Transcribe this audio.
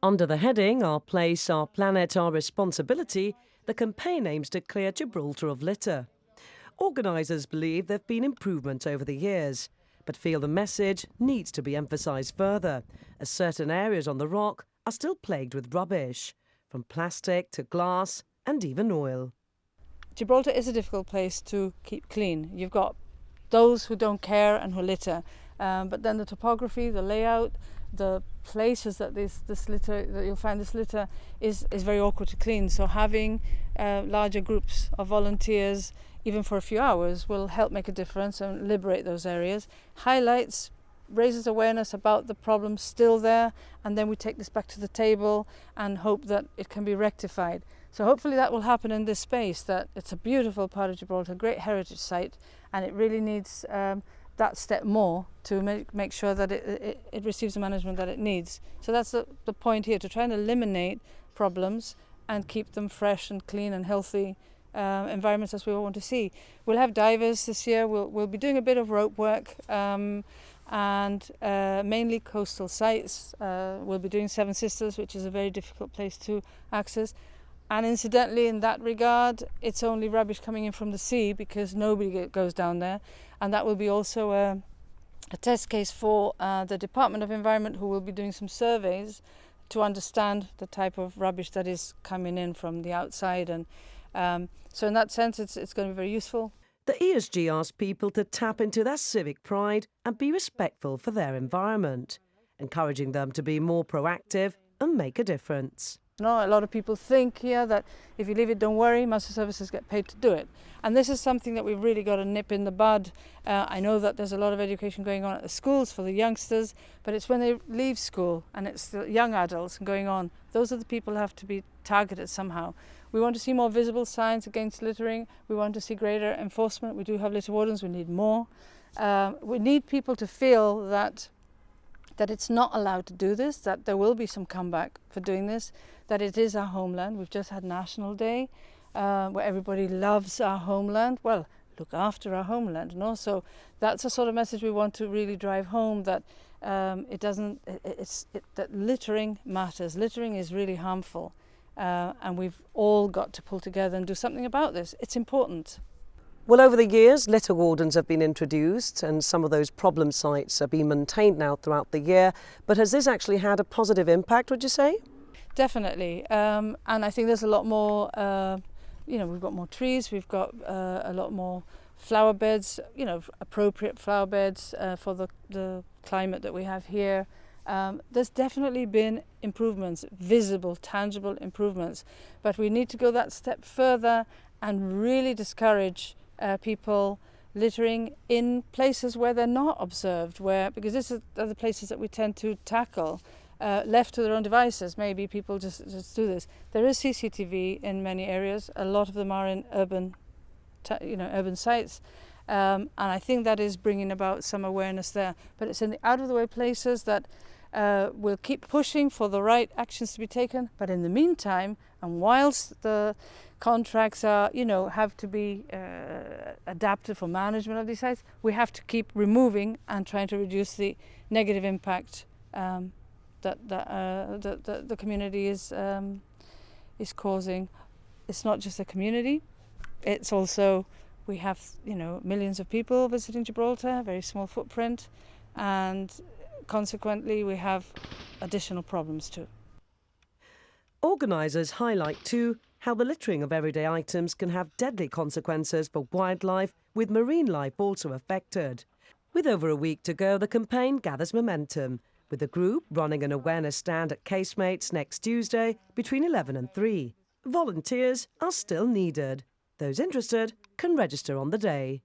Under the heading Our Place, Our Planet, Our Responsibility, the campaign aims to clear Gibraltar of litter. Organisers believe there have been improvements over the years, but feel the message needs to be emphasised further, as certain areas on the rock are still plagued with rubbish, from plastic to glass and even oil. Gibraltar is a difficult place to keep clean. You've got those who don't care and who litter, but then the topography, the layout, the places that you'll find this litter is very awkward to clean. So having larger groups of volunteers, even for a few hours, will help make a difference and liberate those areas. Highlights, raises awareness about the problem still there, and then we take this back to the table and hope that it can be rectified. So hopefully that will happen in this space, that it's a beautiful part of Gibraltar, a great heritage site, and it really needs that step more to make sure that it receives the management that it needs. So that's the point here, to try and eliminate problems and keep them fresh and clean and healthy environments as we all want to see. We'll have divers this year. We'll be doing a bit of rope work and mainly coastal sites. We'll be doing Seven Sisters, which is a very difficult place to access. And incidentally, in that regard, it's only rubbish coming in from the sea because nobody goes down there. And that will be also a test case for the Department of Environment, who will be doing some surveys to understand the type of rubbish that is coming in from the outside. And so in that sense, it's going to be very useful. The ESG asks people to tap into their civic pride and be respectful for their environment, encouraging them to be more proactive and make a difference. No, a lot of people think here that if you leave it, don't worry, master services get paid to do it. And this is something that we've really got to nip in the bud. I know that there's a lot of education going on at the schools for the youngsters, but it's when they leave school and it's the young adults going on. Those are the people who have to be targeted somehow. We want to see more visible signs against littering. We want to see greater enforcement. We do have litter wardens, we need more. We need people to feel that it's not allowed to do this, that there will be some comeback for doing this, that it is our homeland. We've just had National Day, where everybody loves our homeland. Well, look after our homeland, and also that's a sort of message we want to really drive home, that that littering matters. Littering is really harmful, and we've all got to pull together and do something about this. It's important. Well, over the years, litter wardens have been introduced and some of those problem sites are being maintained now throughout the year. But has this actually had a positive impact, would you say? Definitely. And I think there's a lot more, we've got more trees, we've got a lot more flower beds, appropriate flower beds for the climate that we have here. There's definitely been improvements, visible, tangible improvements. But we need to go that step further and really discourage people littering in places where they're not observed, because this are the places that we tend to tackle. Left to their own devices, maybe people just do this. There is CCTV in many areas. A lot of them are in urban sites, and I think that is bringing about some awareness there. But it's in the out-of-the-way places that we'll keep pushing for the right actions to be taken. But in the meantime, and whilst the contracts are, have to be adapted for management of these sites, we have to keep removing and trying to reduce the negative impact that the community is causing. It's not just the community; it's also, we have millions of people visiting Gibraltar, very small footprint, and consequently we have additional problems too. Organisers highlight too how the littering of everyday items can have deadly consequences for wildlife, with marine life also affected. With over a week to go, the campaign gathers momentum, with the group running an awareness stand at Casemates next Tuesday between 11 and 3. Volunteers are still needed. Those interested can register on the day.